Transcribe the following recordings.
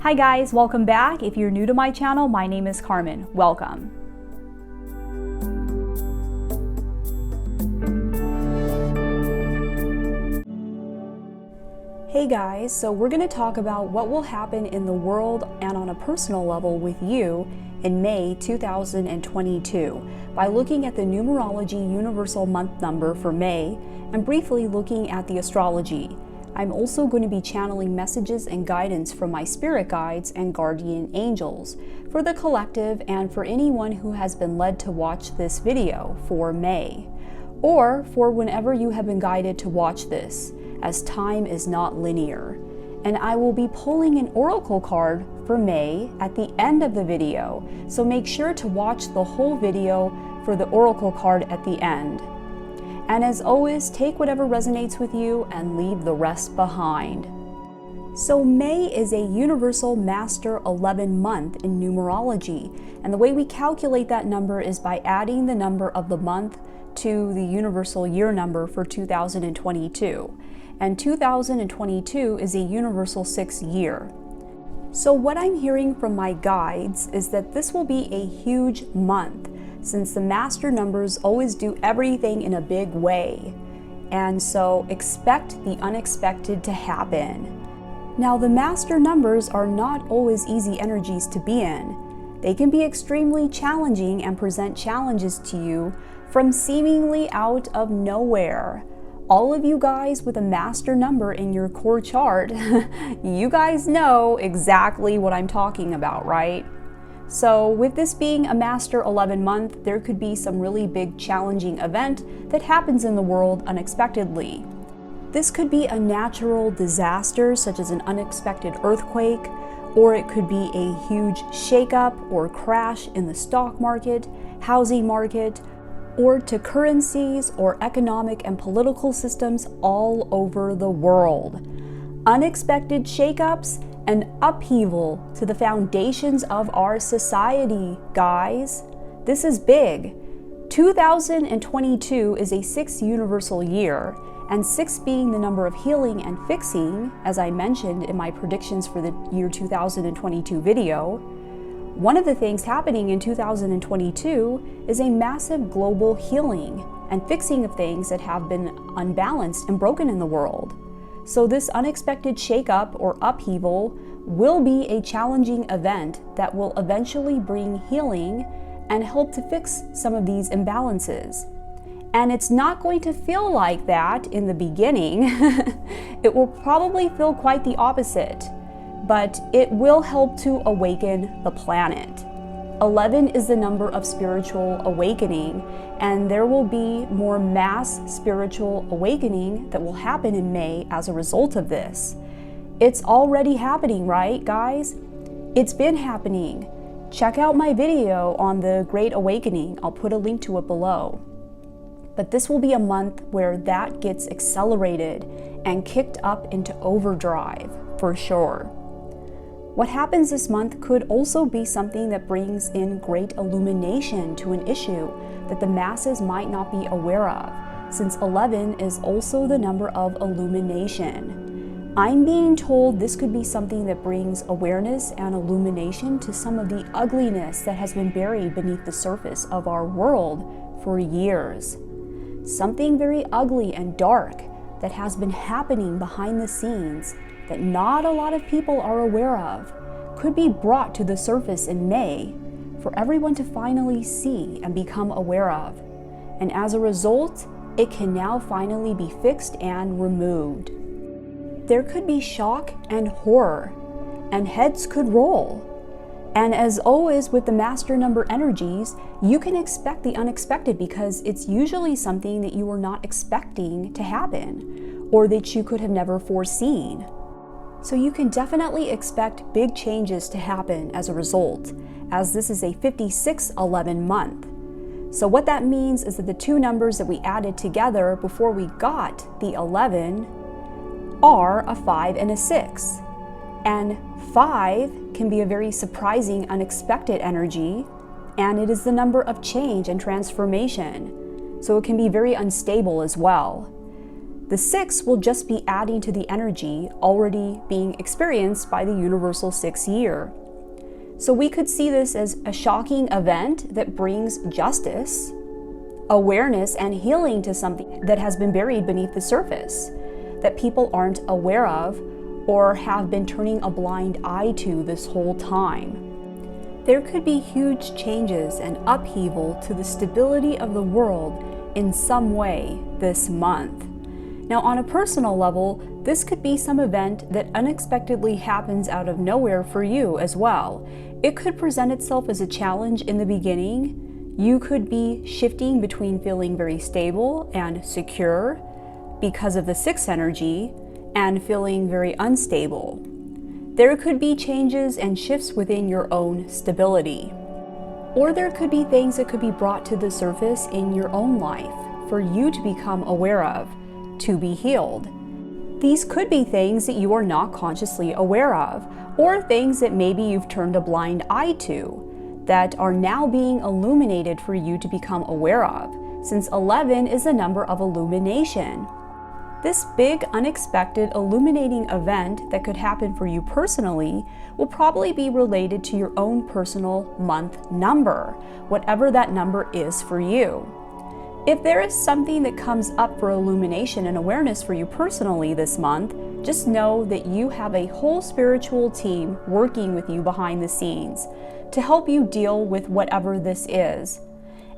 Hi guys, welcome back. If you're new to my channel, my name is Carmen. Welcome. Hey guys, so we're going to talk about what will happen in the world and on a personal level with you in May 2022 by looking at the Numerology Universal Month Number for May and briefly looking at the astrology. I'm also going to be channeling messages and guidance from my spirit guides and guardian angels for the collective and for anyone who has been led to watch this video for May, or for whenever you have been guided to watch this, as time is not linear. And I will be pulling an oracle card for May at the end of the video, so make sure to watch the whole video for the oracle card at the end. And as always, take whatever resonates with you and leave the rest behind. So May is a universal master 11 month in numerology, and the way we calculate that number is by adding the number of the month to the universal year number for 2022. And 2022 is a universal 6 year. So what I'm hearing from my guides is that this will be a huge month, since the master numbers always do everything in a big way. And so expect the unexpected to happen. Now, the master numbers are not always easy energies to be in. They can be extremely challenging and present challenges to you from seemingly out of nowhere. All of you guys with a master number in your core chart, you guys know exactly what I'm talking about, right? So with this being a master 11 month, there could be some really big challenging event that happens in the world unexpectedly. This could be a natural disaster such as an unexpected earthquake, or it could be a huge shakeup or crash in the stock market, housing market, or to currencies or economic and political systems all over the world. Unexpected shakeups and upheaval to the foundations of our society, guys. This is big. 2022 is a 6th universal year, and 6 being the number of healing and fixing, as I mentioned in my predictions for the year 2022 video. One of the things happening in 2022 is a massive global healing and fixing of things that have been unbalanced and broken in the world. So this unexpected shakeup or upheaval will be a challenging event that will eventually bring healing and help to fix some of these imbalances. And it's not going to feel like that in the beginning. It will probably feel quite the opposite, but it will help to awaken the planet. 11 is the number of spiritual awakening, and there will be more mass spiritual awakening that will happen in May as a result of this. It's already happening, right, guys? It's been happening. Check out my video on the Great Awakening. I'll put a link to it below. But this will be a month where that gets accelerated and kicked up into overdrive, for sure. What happens this month could also be something that brings in great illumination to an issue that the masses might not be aware of, since 11 is also the number of illumination. I'm being told this could be something that brings awareness and illumination to some of the ugliness that has been buried beneath the surface of our world for years. Something very ugly and dark that has been happening behind the scenes that not a lot of people are aware of could be brought to the surface in May for everyone to finally see and become aware of. And as a result, it can now finally be fixed and removed. There could be shock and horror, and heads could roll. And as always with the master number energies, you can expect the unexpected because it's usually something that you were not expecting to happen or that you could have never foreseen. So you can definitely expect big changes to happen as a result, as this is a 56-11 month. So what that means is that the two numbers that we added together before we got the 11 are a 5 and a 6. And 5 can be a very surprising, unexpected energy, and it is the number of change and transformation. So it can be very unstable as well. The 6 will just be adding to the energy already being experienced by the universal 6 year. So we could see this as a shocking event that brings justice, awareness, and healing to something that has been buried beneath the surface, that people aren't aware of or have been turning a blind eye to this whole time. There could be huge changes and upheaval to the stability of the world in some way this month. Now, on a personal level, this could be some event that unexpectedly happens out of nowhere for you as well. It could present itself as a challenge in the beginning. You could be shifting between feeling very stable and secure because of the 6 energy and feeling very unstable. There could be changes and shifts within your own stability. Or there could be things that could be brought to the surface in your own life for you to become aware of, to be healed. These could be things that you are not consciously aware of, or things that maybe you've turned a blind eye to, that are now being illuminated for you to become aware of, since 11 is a number of illumination. This big, unexpected, illuminating event that could happen for you personally will probably be related to your own personal month number, whatever that number is for you. If there is something that comes up for illumination and awareness for you personally this month, just know that you have a whole spiritual team working with you behind the scenes to help you deal with whatever this is,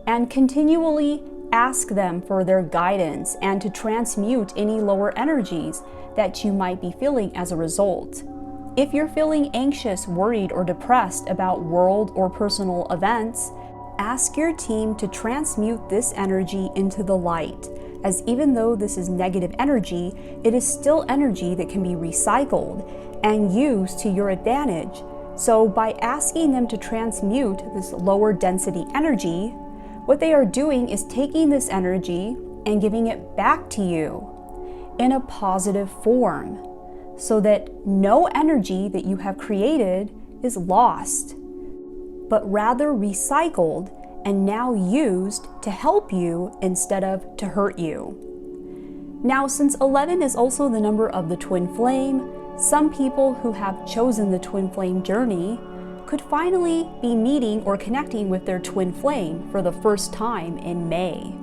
and continually ask them for their guidance and to transmute any lower energies that you might be feeling as a result. If you're feeling anxious, worried, or depressed about world or personal events, ask your team to transmute this energy into the light, as even though this is negative energy, it is still energy that can be recycled and used to your advantage. So by asking them to transmute this lower density energy, what they are doing is taking this energy and giving it back to you in a positive form, so that no energy that you have created is lost, but rather recycled and now used to help you instead of to hurt you. Now, since 11 is also the number of the twin flame, some people who have chosen the twin flame journey could finally be meeting or connecting with their twin flame for the first time in May.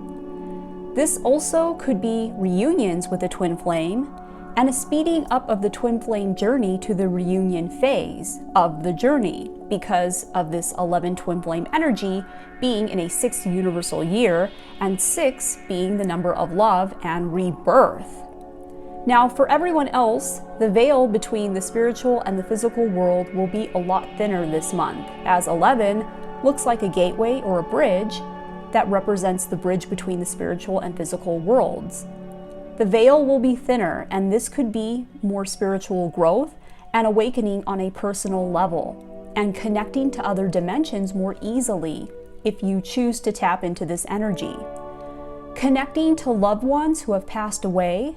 This also could be reunions with the twin flame and a speeding up of the twin flame journey to the reunion phase of the journey because of this 11 twin flame energy being in a 6th universal year, and 6 being the number of love and rebirth. Now, for everyone else, the veil between the spiritual and the physical world will be a lot thinner this month, as 11 looks like a gateway or a bridge that represents the bridge between the spiritual and physical worlds. The veil will be thinner, and this could be more spiritual growth and awakening on a personal level, and connecting to other dimensions more easily if you choose to tap into this energy. Connecting to loved ones who have passed away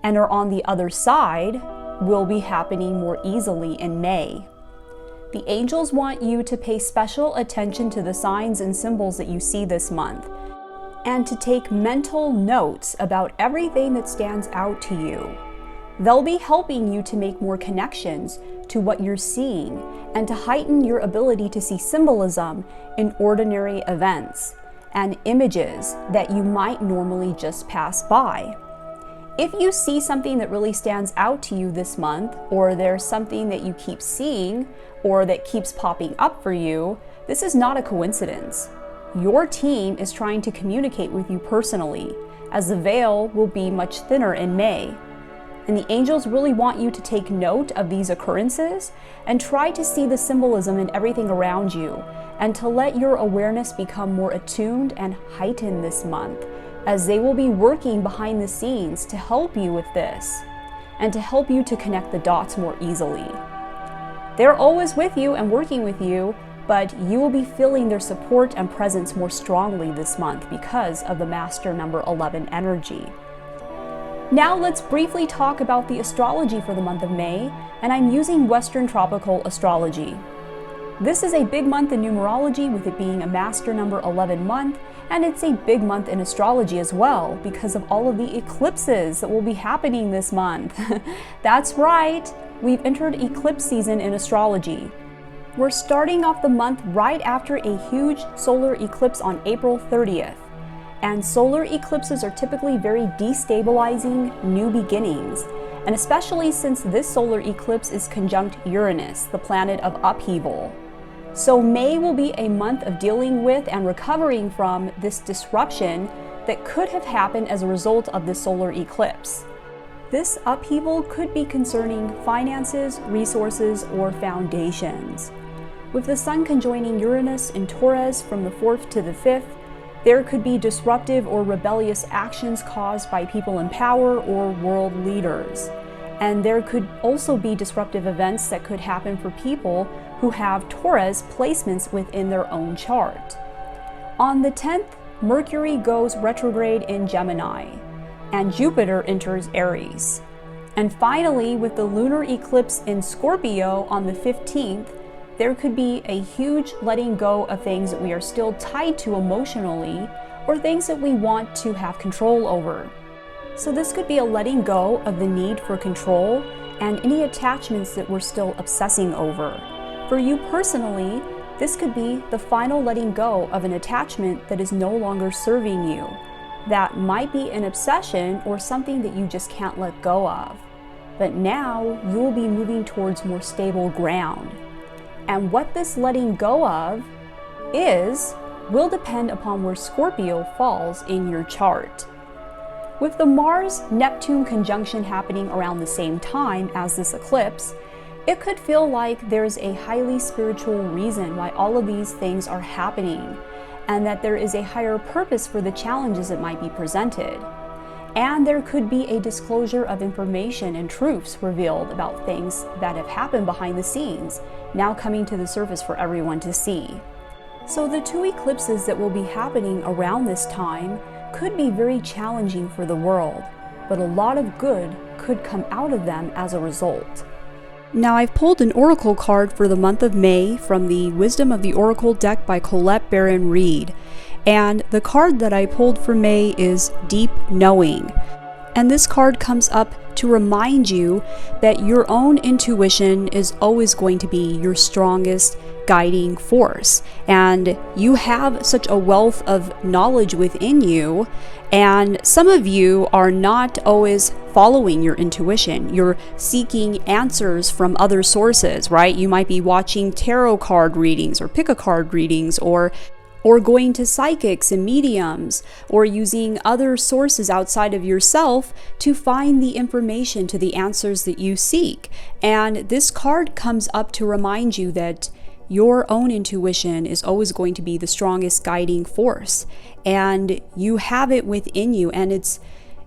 and are on the other side will be happening more easily in May. The angels want you to pay special attention to the signs and symbols that you see this month, and to take mental notes about everything that stands out to you. They'll be helping you to make more connections to what you're seeing and to heighten your ability to see symbolism in ordinary events and images that you might normally just pass by. If you see something that really stands out to you this month, or there's something that you keep seeing or that keeps popping up for you, this is not a coincidence. Your team is trying to communicate with you personally, as the veil will be much thinner in May. And the angels really want you to take note of these occurrences and try to see the symbolism in everything around you, and to let your awareness become more attuned and heightened this month, as they will be working behind the scenes to help you with this and to help you to connect the dots more easily. They're always with you and working with you, but you will be feeling their support and presence more strongly this month because of the master number 11 energy. Now let's briefly talk about the astrology for the month of May, and I'm using Western Tropical Astrology. This is a big month in numerology, with it being a master number 11 month, And it's a big month in astrology as well because of all of the eclipses that will be happening this month. That's right, we've entered eclipse season in astrology. We're starting off the month right after a huge solar eclipse on April 30th. And solar eclipses are typically very destabilizing new beginnings, and especially since this solar eclipse is conjunct Uranus, the planet of upheaval. So May will be a month of dealing with and recovering from this disruption that could have happened as a result of this solar eclipse. This upheaval could be concerning finances, resources, or foundations. With the Sun conjoining Uranus in Taurus from the 4th to the 5th, there could be disruptive or rebellious actions caused by people in power or world leaders. And there could also be disruptive events that could happen for people who have Taurus placements within their own chart. On the 10th, Mercury goes retrograde in Gemini, and Jupiter enters Aries. And finally, with the lunar eclipse in Scorpio on the 15th, there could be a huge letting go of things that we are still tied to emotionally, or things that we want to have control over. So this could be a letting go of the need for control and any attachments that we're still obsessing over. For you personally, this could be the final letting go of an attachment that is no longer serving you. That might be an obsession or something that you just can't let go of. But now you will be moving towards more stable ground. And what this letting go of will depend upon where Scorpio falls in your chart. With the Mars-Neptune conjunction happening around the same time as this eclipse, it could feel like there's a highly spiritual reason why all of these things are happening, and that there is a higher purpose for the challenges that might be presented. And there could be a disclosure of information and truths revealed about things that have happened behind the scenes, now coming to the surface for everyone to see. So the two eclipses that will be happening around this time could be very challenging for the world, but a lot of good could come out of them as a result. Now I've pulled an oracle card for the month of May from the Wisdom of the Oracle deck by Colette Baron Reed. And the card that I pulled for May is Deep Knowing. And this card comes up to remind you that your own intuition is always going to be your strongest guiding force. And you have such a wealth of knowledge within you, and some of you are not always following your intuition. You're seeking answers from other sources, right? You might be watching tarot card readings or pick a card readings, or going to psychics and mediums, or using other sources outside of yourself to find the information to the answers that you seek. And this card comes up to remind you that your own intuition is always going to be the strongest guiding force. And you have it within you, and it's,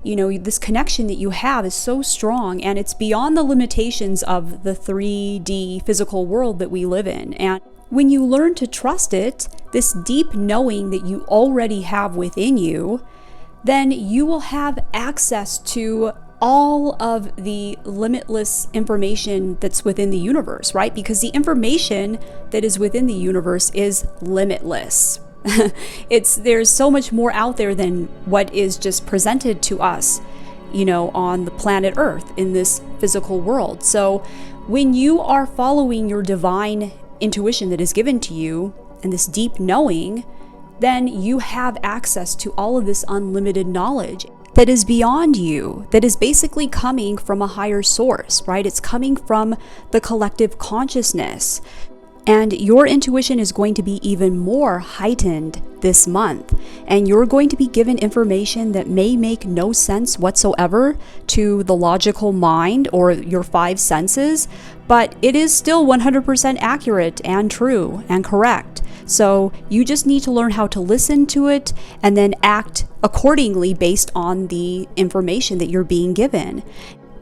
this connection that you have is so strong, and it's beyond the limitations of the 3D physical world that we live in. And when you learn to trust it, this deep knowing that you already have within you, then you will have access to all of the limitless information that's within the universe, right? Because the information that is within the universe is limitless. There's so much more out there than what is just presented to us, on the planet Earth in this physical world. So when you are following your divine intuition that is given to you and this deep knowing, then you have access to all of this unlimited knowledge that is beyond you, that is basically coming from a higher source, right? It's coming from the collective consciousness. And your intuition is going to be even more heightened this month. And you're going to be given information that may make no sense whatsoever to the logical mind or your five senses, but it is still 100% accurate and true and correct. So you just need to learn how to listen to it and then act accordingly based on the information that you're being given.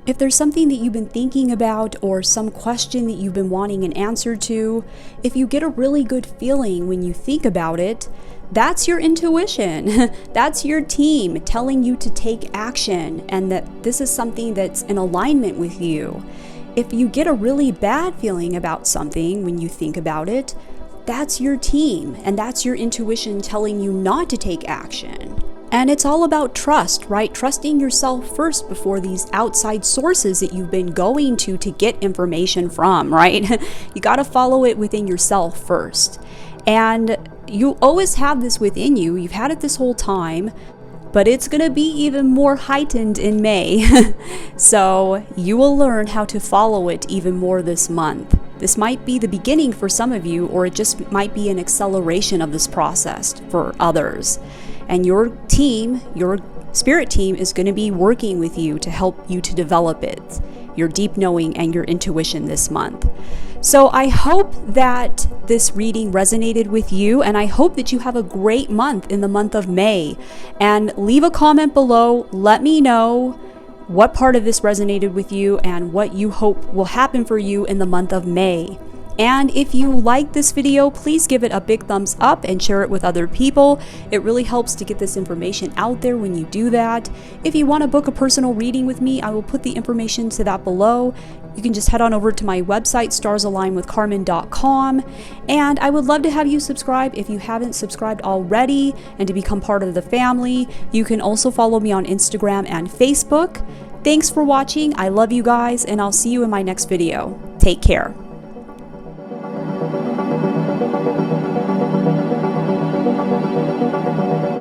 If there's something that you've been thinking about or some question that you've been wanting an answer to, if you get a really good feeling when you think about it, that's your intuition. That's your team telling you to take action and that this is something that's in alignment with you. If you get a really bad feeling about something when you think about it, that's your team, and that's your intuition telling you not to take action. And it's all about trust, right? Trusting yourself first before these outside sources that you've been going to get information from, right? You got to follow it within yourself first. And you always have this within you. You've had it this whole time, but it's going to be even more heightened in May. So you will learn how to follow it even more this month. This might be the beginning for some of you, or it just might be an acceleration of this process for others. And your team, your spirit team, is going to be working with you to help you to develop it, your deep knowing and your intuition this month. So I hope that this reading resonated with you, and I hope that you have a great month in the month of May. And leave a comment below. Let me know what part of this resonated with you and what you hope will happen for you in the month of May. And if you like this video, please give it a big thumbs up and share it with other people. It really helps to get this information out there when you do that. If you want to book a personal reading with me, I will put the information to that below. You can just head on over to my website, StarsAlignWithCarmen.com. And I would love to have you subscribe if you haven't subscribed already, and to become part of the family. You can also follow me on Instagram and Facebook. Thanks for watching. I love you guys, and I'll see you in my next video. Take care.